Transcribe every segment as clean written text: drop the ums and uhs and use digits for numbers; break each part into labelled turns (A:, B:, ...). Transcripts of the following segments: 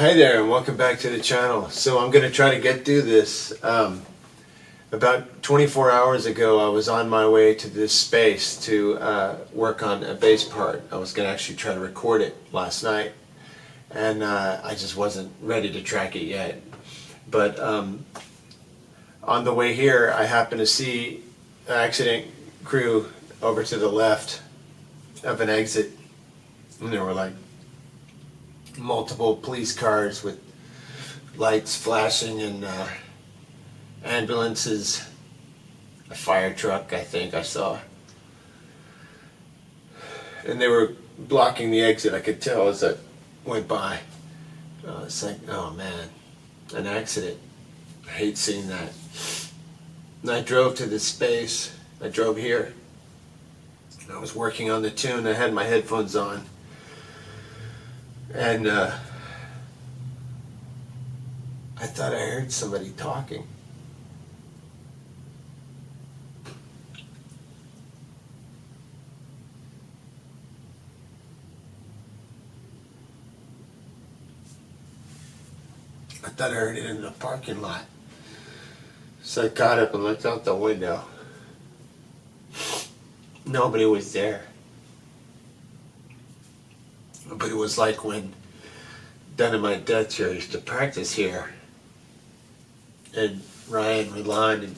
A: Hi there and welcome back to the channel. So I'm going to try to get through this. About 24 hours ago I was on my way to this space to work on a bass part. I was going to actually try to record it last night and I just wasn't ready to track it yet. But on the way here I happened to see an accident crew over to the left of an exit, and there were like multiple police cars with lights flashing and ambulances, a fire truck I think I saw, and they were blocking the exit. I could tell as I went by. It's like, oh man, an accident. I hate seeing that. And I drove to this space. I drove here. I was working on the tune. I had my headphones on. And I thought I heard somebody talking. I thought I heard it in the parking lot. So I got up and looked out the window. Nobody was there. But it was like when Dynamite used to practice here, and Ryan, Rulon, and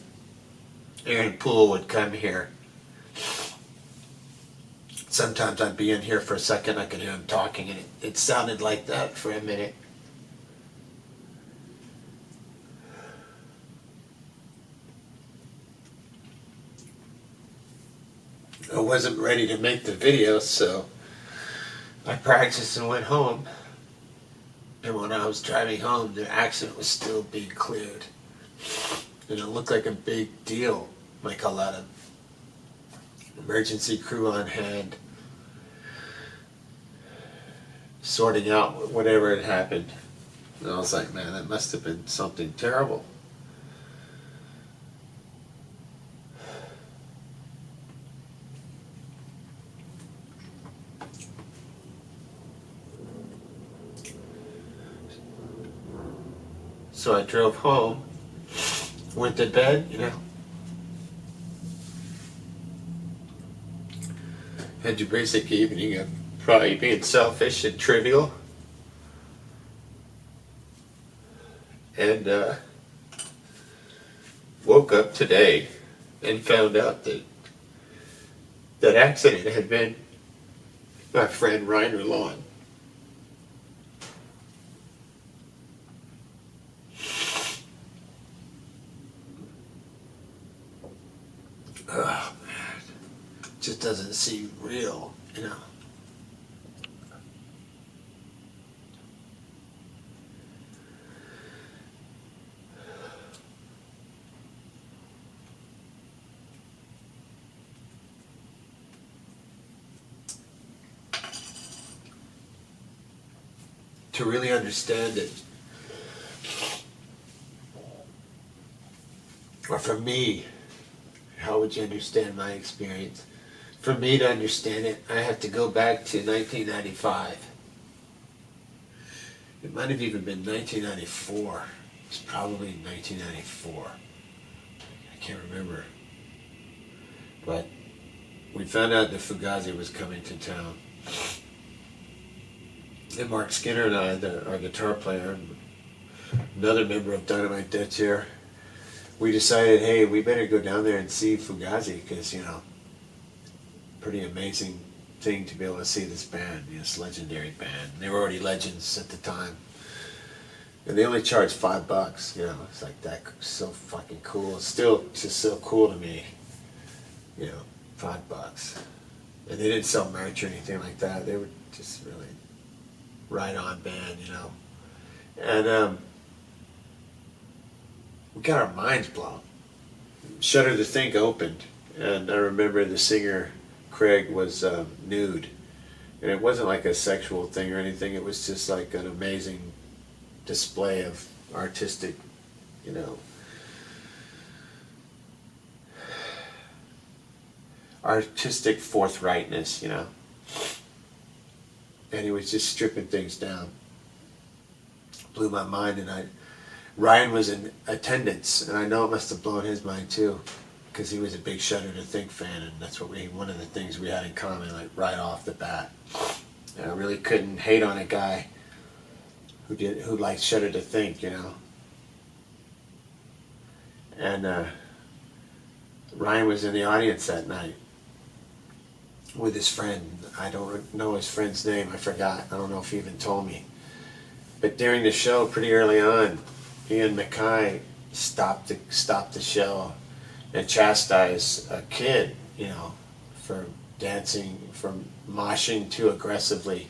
A: Aaron Poole would come here. Sometimes I'd be in here for a second, I could hear him talking, and it sounded like that for a minute. I wasn't ready to make the video, so I practiced and went home. And when I was driving home, the accident was still being cleared. And it looked like a big deal, like a lot of emergency crew on hand, sorting out whatever had happened. And I was like, man, that must have been something terrible. So I drove home, went to bed, had your basic evening of probably being selfish and trivial, and woke up today and found out that that accident had been my friend Ryan Rulon. Oh man, just doesn't seem real, To really understand it, or for me, how would you understand my experience? For me to understand it, I have to go back to 1995. It might have even been 1994. It's probably 1994. I can't remember. But we found out that Fugazi was coming to town. And Mark Skinner and I, our guitar player, another member of Dynamite here, we decided, hey, we better go down there and see Fugazi, because, pretty amazing thing to be able to see this band, this legendary band. They were already legends at the time. And they only charged $5, it's like that, so fucking cool. It's still just so cool to me, $5. And they didn't sell merch or anything like that. They were just really right on band, And we got our minds blown. Shudder to Think opened, and I remember the singer Craig was nude, and it wasn't like a sexual thing or anything. It was just like an amazing display of artistic, artistic forthrightness, And he was just stripping things down. blew my mind. And Ryan was in attendance, and I know it must have blown his mind too, because he was a big Shudder to Think fan, and that's one of the things we had in common, like right off the bat. And I really couldn't hate on a guy who liked Shudder to Think, you know. And Ryan was in the audience that night with his friend. I don't know his friend's name. I forgot. I don't know if he even told me. But during the show, pretty early on, Ian MacKaye stopped the show and chastised a kid, you know, for dancing, for moshing too aggressively.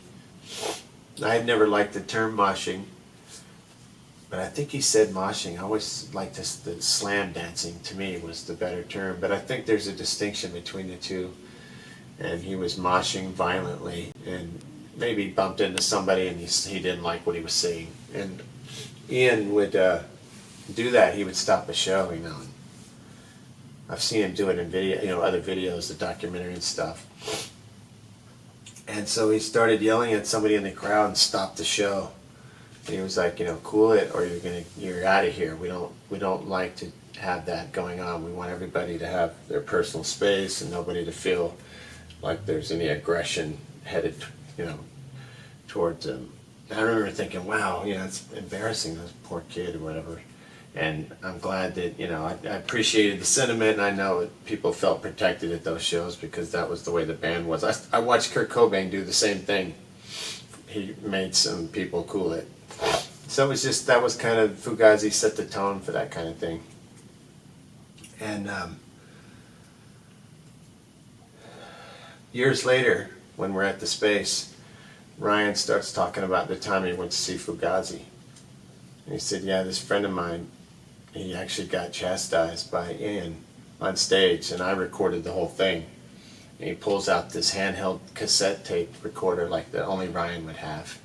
A: I had never liked the term moshing, but I think he said moshing. I always liked the slam dancing, to me, was the better term. But I think there's a distinction between the two. And he was moshing violently and maybe bumped into somebody and he didn't like what he was seeing. And Ian would do that. He would stop a show, you know. I've seen him do it in video, you know, other videos, the documentary and stuff. And so he started yelling at somebody in the crowd and stopped the show. And he was like, you know, cool it, or you're out of here. We don't like to have that going on. We want everybody to have their personal space and nobody to feel like there's any aggression headed, you know, towards them. And I remember thinking, wow, you know, it's embarrassing, this poor kid or whatever. And I'm glad that, you know, I appreciated the sentiment, and I know that people felt protected at those shows because that was the way the band was. I watched Kurt Cobain do the same thing. He made some people cool it. So it was just, that was kind of, Fugazi set the tone for that kind of thing. And years later, when we're at the Space, Ryan starts talking about the time he went to see Fugazi. And he said, yeah, this friend of mine, he actually got chastised by Ian on stage, and I recorded the whole thing. And he pulls out this handheld cassette tape recorder like that only Ryan would have.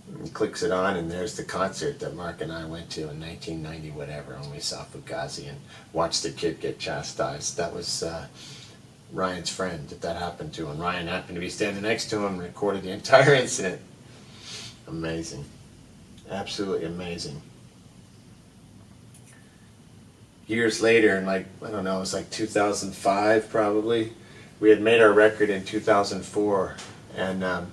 A: And clicks it on, and there's the concert that Mark and I went to in 1990, whatever, when we saw Fugazi and watched the kid get chastised. That was Ryan's friend that happened to, and Ryan happened to be standing next to him and recorded the entire incident. Amazing. Absolutely amazing. Years later, in like, I don't know, it was like 2005 probably, we had made our record in 2004, and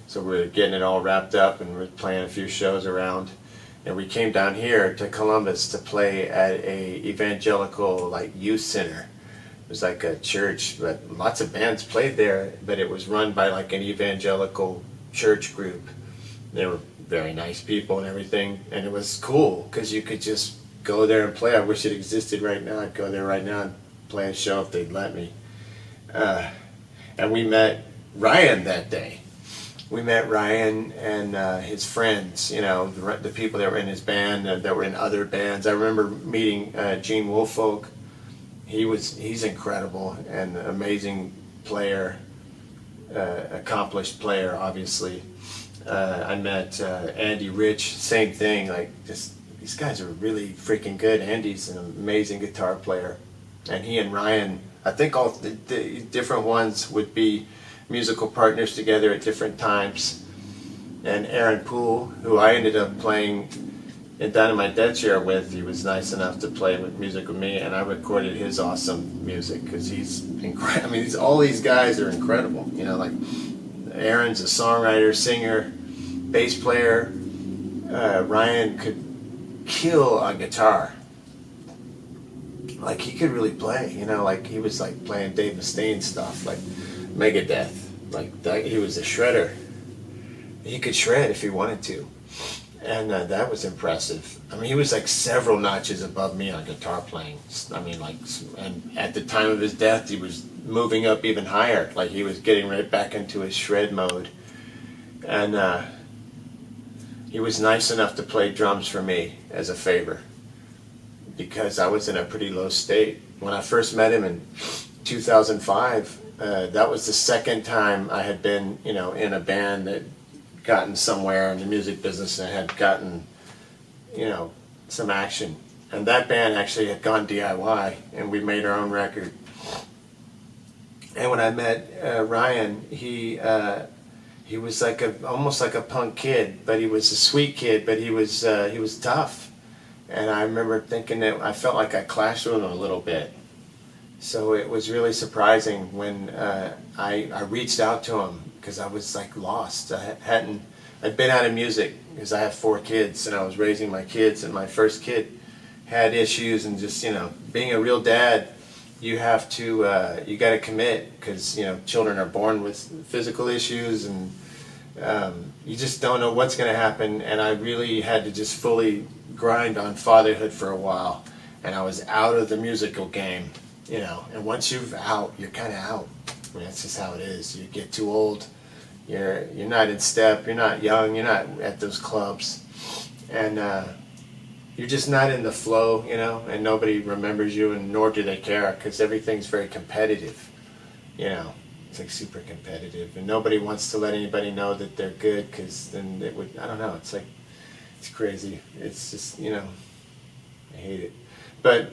A: so we were getting it all wrapped up and we were playing a few shows around, and we came down here to Columbus to play at a evangelical like youth center. It was like a church, but lots of bands played there, but it was run by like an evangelical church group. They were very nice people and everything, and it was cool because you could just go there and play. I wish it existed right now. I'd go there right now and play a show if they'd let me. And we met Ryan that day. We met Ryan and his friends, you know, the people that were in his band, that were in other bands. I remember meeting Gene Woolfolk. He's incredible and amazing player, accomplished player, obviously. I met Andy Rich, same thing, like just these guys are really freaking good. Andy's an amazing guitar player, and he and Ryan, I think all the different ones would be musical partners together at different times. And Aaron Poole, who I ended up playing in Dynamite Dead Chair with, he was nice enough to play with music with me, and I recorded his awesome music because he's incredible. I mean, all these guys are incredible. You know, like Aaron's a songwriter, singer, bass player. Ryan could kill on guitar. Like he could really play, you know, like he was like playing Dave Mustaine stuff, like Megadeth, like that. He was a shredder. He could shred if he wanted to, and that was impressive. I mean, he was like several notches above me on guitar playing. I mean, like, and at the time of his death, he was moving up even higher. Like he was getting right back into his shred mode, and he was nice enough to play drums for me as a favor, because I was in a pretty low state. When I first met him in 2005, that was the second time I had been, you know, in a band that gotten somewhere in the music business and had gotten, you know, some action. And that band actually had gone DIY, and we made our own record. And when I met Ryan, he he was like almost like a punk kid, but he was a sweet kid, but he was tough. And I remember thinking that I felt like I clashed with him a little bit. So it was really surprising when I reached out to him, because I was like lost. I'd been out of music because I have 4 kids and I was raising my kids, and my first kid had issues, and just, being a real dad, you have to, you got to commit, because, children are born with physical issues, and you just don't know what's going to happen. And I really had to just fully grind on fatherhood for a while, and I was out of the musical game, and once you're out, you're kind of out. I mean, that's just how it is. You get too old, you're not in step, you're not young, you're not at those clubs, and you're just not in the flow, and nobody remembers you, and nor do they care, because everything's very competitive, it's like super competitive, and nobody wants to let anybody know that they're good, because then it would, I don't know, it's like, it's crazy. It's just, I hate it. But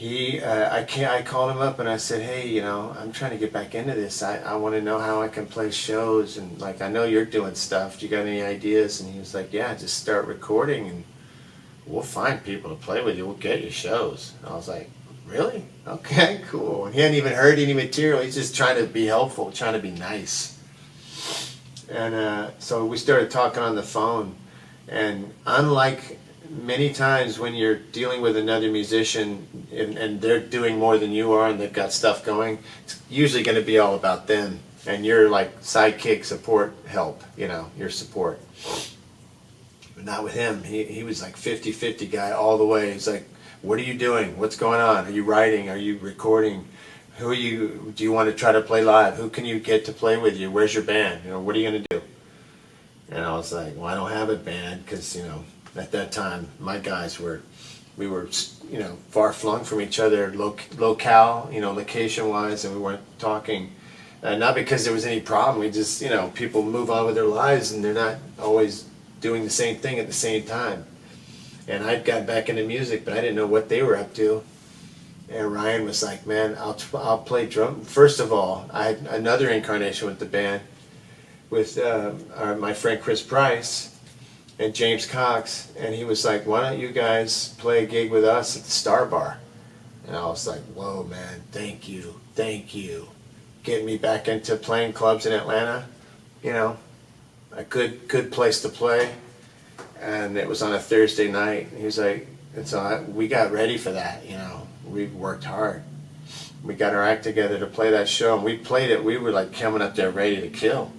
A: I called him up and I said, hey, I'm trying to get back into this. I want to know how I can play shows, and like, I know you're doing stuff. Do you got any ideas? And he was like, yeah, just start recording and we'll find people to play with you. We'll get you shows. And I was like, really? Okay, cool. And he hadn't even heard any material. He's just trying to be helpful, trying to be nice. And so we started talking on the phone, and unlike many times when you're dealing with another musician and they're doing more than you are and they've got stuff going, it's usually going to be all about them, and you're like sidekick, support, help, your support. But not with him. He was like 50-50 guy all the way. He's like, what are you doing? What's going on? Are you writing? Are you recording? Who are you? Do you want to try to play live? Who can you get to play with you? Where's your band? What are you going to do? And I was like, well, I don't have a band, because, at that time, my guys we were, far flung from each other, locale, location-wise, and we weren't talking. Not because there was any problem. We just, people move on with their lives, and they're not always doing the same thing at the same time. And I'd got back into music, but I didn't know what they were up to. And Ryan was like, man, I'll play drum. First of all, I had another incarnation with the band, with my friend Chris Price and James Cox, and he was like, why don't you guys play a gig with us at the Star Bar? And I was like, whoa, man, thank you, getting me back into playing clubs in Atlanta, a good place to play. And it was on a Thursday night. He was like, and so we got ready for that, we worked hard. We got our act together to play that show, and we played it. We were like coming up there ready to kill.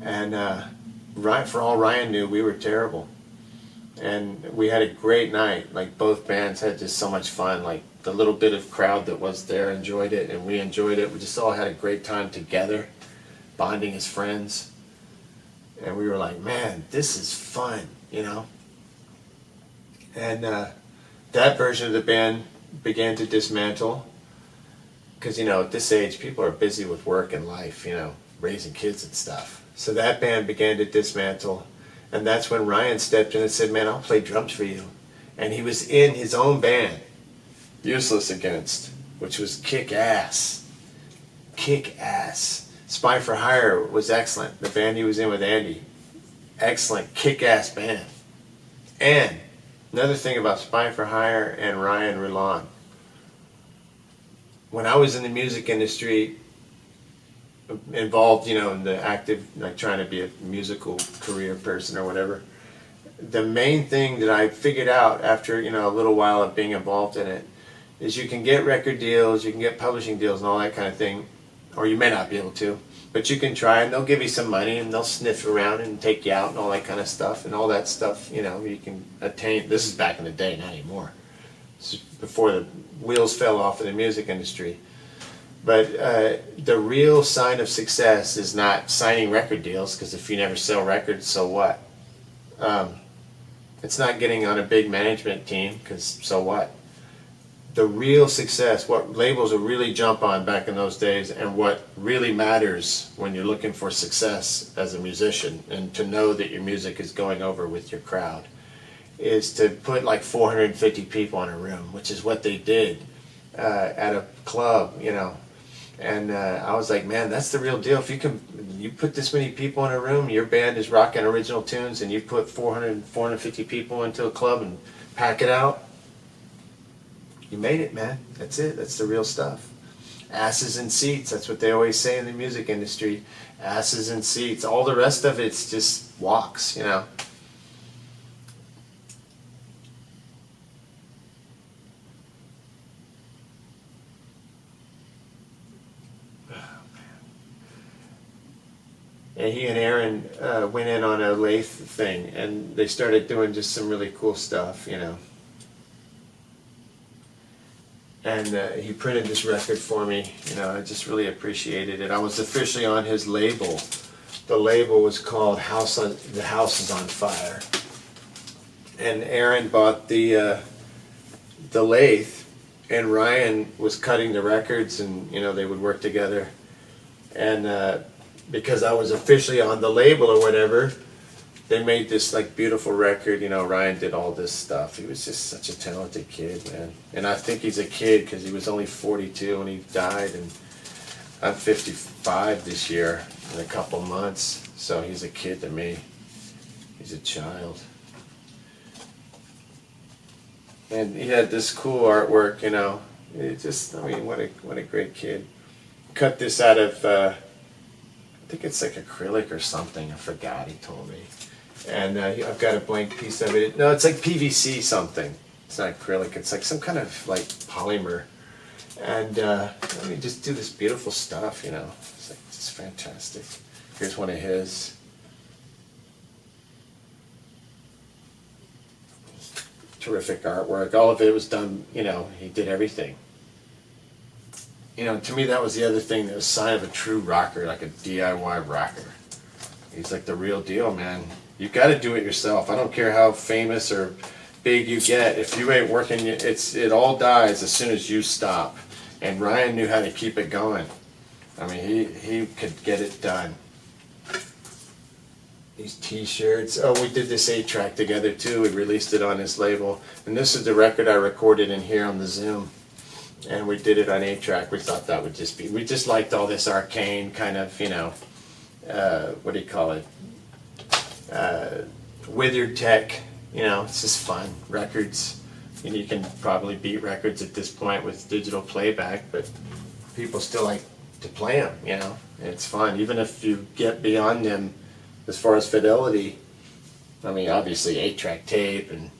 A: And for all Ryan knew, we were terrible. And we had a great night. Like, both bands had just so much fun. Like, the little bit of crowd that was there enjoyed it, and we enjoyed it. We just all had a great time together, bonding as friends. And we were like, man, this is fun, And that version of the band began to dismantle, because, at this age, people are busy with work and life, raising kids and stuff. So that band began to dismantle, and that's when Ryan stepped in and said, man, I'll play drums for you. And he was in his own band, Useless Against, which was kick-ass. Kick-ass. Spy for Hire was excellent. The band he was in with Andy. Excellent, kick-ass band. And another thing about Spy for Hire and Ryan Rulon, when I was in the music industry, involved, in the active, like trying to be a musical career person or whatever, the main thing that I figured out after, a little while of being involved in it, is you can get record deals, you can get publishing deals and all that kind of thing, or you may not be able to, but you can try, and they'll give you some money, and they'll sniff around and take you out and all that kind of stuff, and all that stuff, you can attain. This is back in the day, not anymore. This is before the wheels fell off of the music industry. But the real sign of success is not signing record deals, because if you never sell records, so what? It's not getting on a big management team, because so what? The real success, what labels will really jump on back in those days, and what really matters when you're looking for success as a musician, and to know that your music is going over with your crowd, is to put like 450 people in a room, which is what they did at a club, And I was like, man, that's the real deal. If you put this many people in a room, your band is rocking original tunes, and you put 450 people into a club and pack it out, you made it, man. That's it. That's the real stuff. Asses in seats. That's what they always say in the music industry. Asses in seats. All the rest of it's just walks, you know. And he and Aaron went in on a lathe thing, and they started doing just some really cool stuff, you know. And he printed this record for me, you know. I just really appreciated it. I was officially on his label. The label was called The House is on Fire. And Aaron bought the lathe, and Ryan was cutting the records, and you know they would work together. And because I was officially on the label or whatever, they made this like beautiful record. You know, Ryan did all this stuff. He was just such a talented kid, man. And I think he's a kid because he was only 42 when he died, and I'm 55 this year in a couple months. So he's a kid to me. He's a child. And he had this cool artwork, you know. It just, I mean, what a great kid. Cut this out of, I think it's like acrylic or something. I forgot, he told me. And I've got a blank piece of it. No, it's like PVC something. It's not acrylic. It's like some kind of like polymer. And I mean, just do this beautiful stuff, you know. It's like just fantastic. Here's one of his. Terrific artwork. All of it was done, you know, he did everything. You know, to me that was the other thing that was a sign of a true rocker, like a DIY rocker. He's like the real deal, man. You got to do it yourself. I don't care how famous or big you get. If you ain't working, it all dies as soon as you stop. And Ryan knew how to keep it going. I mean, he could get it done. These t-shirts. Oh, we did this 8-track together too. We released it on his label. And this is the record I recorded in here on the Zoom. And we did it on 8-track. We thought that would just be, we just liked all this arcane kind of, you know, what do you call it? Withered tech. You know, it's just fun. Records. You can probably beat records at this point with digital playback, but people still like to play them, you know. And it's fun. Even if you get beyond them as far as fidelity, I mean, obviously 8-track tape and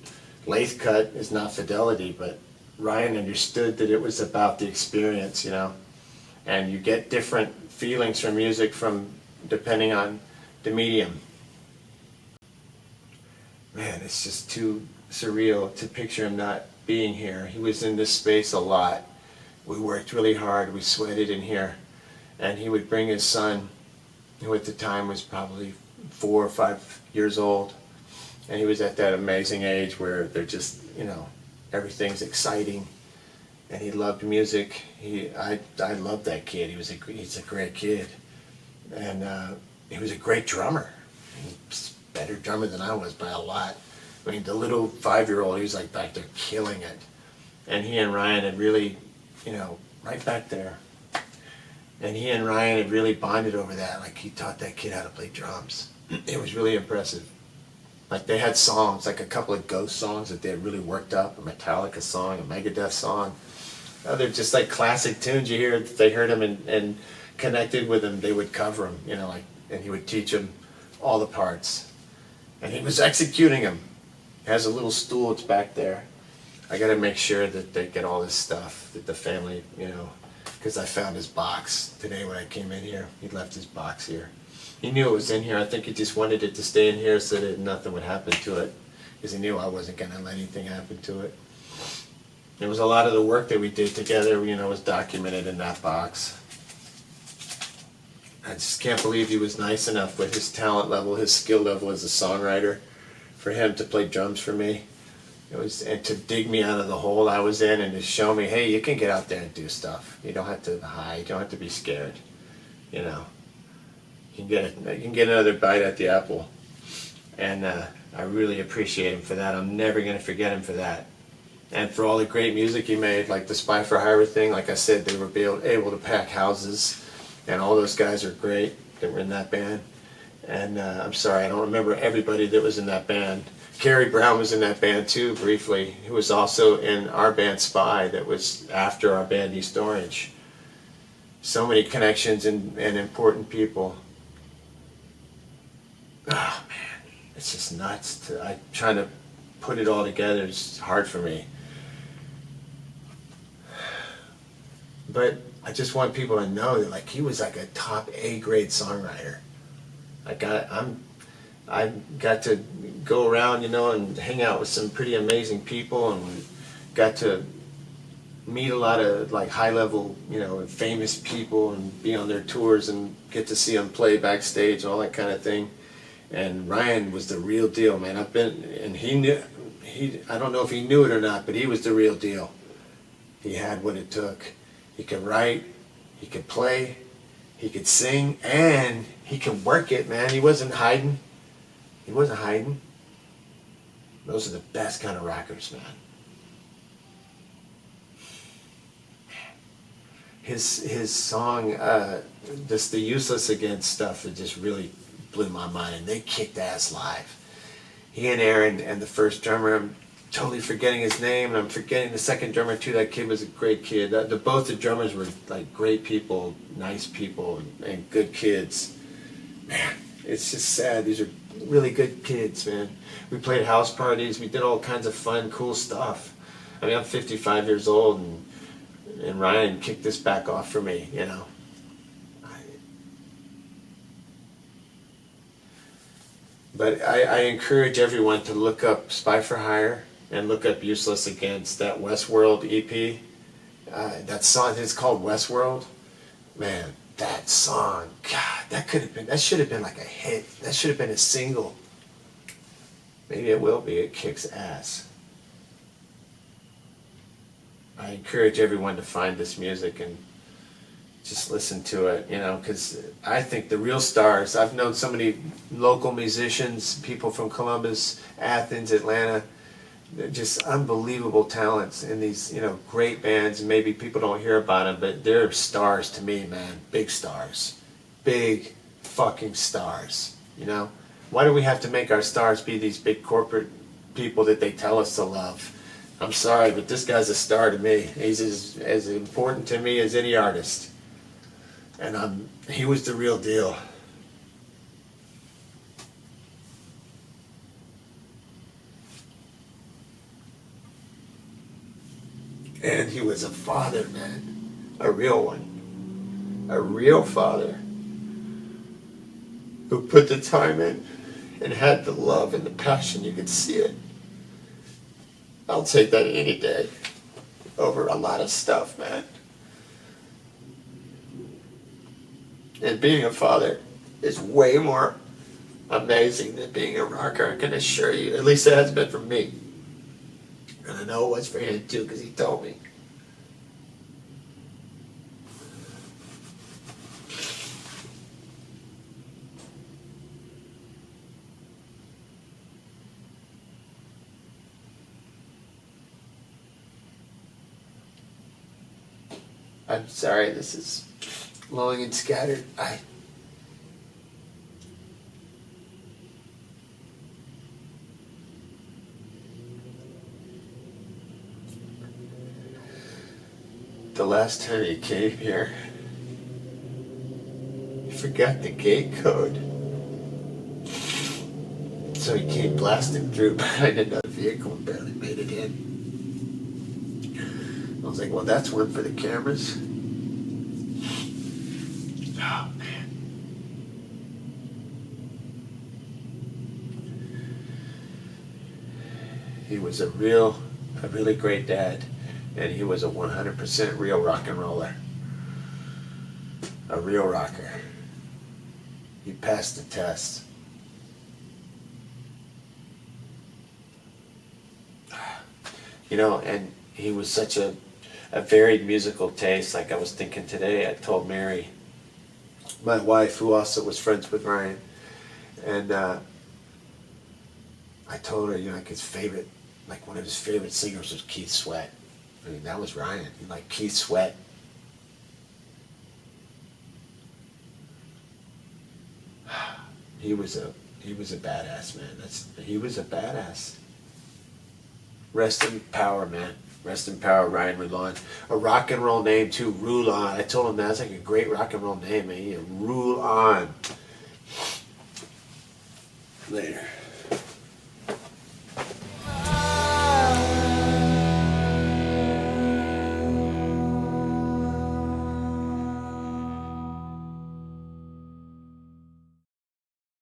A: lathe cut is not fidelity, but Ryan understood that it was about the experience, you know. And you get different feelings from music from depending on the medium. Man, it's just too surreal to picture him not being here. He was in this space a lot. We worked really hard. We sweated in here. And he would bring his son, who at the time was probably 4 or 5 years old. And he was at that amazing age where they're just, you know, everything's exciting. And he loved music. I loved that kid. He's a great kid. And he was a great drummer. He's a better drummer than I was by a lot. I mean, the little 5-year-old, he was like back there killing it. And he and Ryan had really, you know, right back there. And he and Ryan had really bonded over that. Like, he taught that kid how to play drums. It was really impressive. Like, they had songs, like a couple of Ghost songs that they had really worked up, a Metallica song, a Megadeth song. They're just like classic tunes. You hear, they heard them and connected with them, they would cover them, you know, like, and he would teach them all the parts. And he was executing them. He has a little stool, it's back there. I got to make sure that they get all this stuff, that the family, you know, because I found his box today when I came in here. He left his box here. He knew it was in here. I think he just wanted it to stay in here so that nothing would happen to it, because he knew I wasn't going to let anything happen to it. There was a lot of the work that we did together, you know, was documented in that box. I just can't believe he was nice enough with his talent level, his skill level as a songwriter, for him to play drums for me. It was, and to dig me out of the hole I was in and to show me, hey, you can get out there and do stuff. You don't have to hide. You don't have to be scared. You know, you can get another bite at the apple. And I really appreciate him for that. I'm never going to forget him for that. and for all the great music he made, like the Spy for Hire thing. Like I said, they were able to pack houses, and all those guys are great that were in that band. And I'm sorry, I don't remember everybody that was in that band. Kerry Brown was in that band too, briefly. He was also in our band Spy, that was after our band East Orange. So many connections and important people. Oh man, it's just nuts. I'm trying to put it all together. It's hard for me. But I just want people to know that, like, he was like a top A grade songwriter. I got to go around, you know, and hang out with some pretty amazing people, and got to meet a lot of like high level, you know, famous people, and be on their tours and get to see them play backstage, all that kind of thing. And Ryan was the real deal, man. And I don't know if he knew it or not, but he was the real deal. He had what it took. He could write, he could play, he could sing, and he could work it, man. He wasn't hiding. He wasn't hiding. Those are the best kind of rockers, man. His song, just the Useless Against stuff, it just really blew my mind, and they kicked ass live. He and Aaron and the first drummer, I'm totally forgetting his name, and I'm forgetting the second drummer too. That kid was a great kid. Both the drummers were like great people, nice people, and good kids. Man, it's just sad. These are really good kids, man. We played house parties. We did all kinds of fun, cool stuff. I mean, I'm 55 years old, and Ryan kicked this back off for me, you know. But I encourage everyone to look up Spy for Hire and look up Useless Against, that Westworld EP. That song is called Westworld. Man, that song, God, that should have been like a hit. That should have been a single. Maybe it will be. It kicks ass. I encourage everyone to find this music and just listen to it, you know, because I think the real stars, I've known so many local musicians, people from Columbus, Athens, Atlanta, they're just unbelievable talents in these, you know, great bands. Maybe people don't hear about them, but they're stars to me, man. Big stars. Big fucking stars, you know? Why do we have to make our stars be these big corporate people that they tell us to love? I'm sorry, but this guy's a star to me. He's as important to me as any artist. And he was the real deal. And he was a father, man. A real one. A real father. Who put the time in and had the love and the passion. You could see it. I'll take that any day over a lot of stuff, man. And being a father is way more amazing than being a rocker, I can assure you. At least it has been for me. And I know it was for him too, because he told me. I'm sorry, this is long and scattered. The last time he came here, he forgot the gate code. So he came blasting through behind another vehicle and barely made it in. I was like, well, that's one for the cameras. Oh, man. He was a really great dad, and he was a 100% real rock and roller. A real rocker. He passed the test. You know, and he was such a varied musical taste. Like I was thinking today, I told Mary, my wife, who also was friends with Ryan, and I told her, you know, like his favorite like one of his favorite singers was Keith Sweat. I mean, that was Ryan. He liked Keith Sweat. He was a badass, man. He was a badass. Rest in power, man. Rest in power, Ryan Rulon. A rock and roll name too, Rulon. I told him that's like a great rock and roll name, man. Rulon. Later.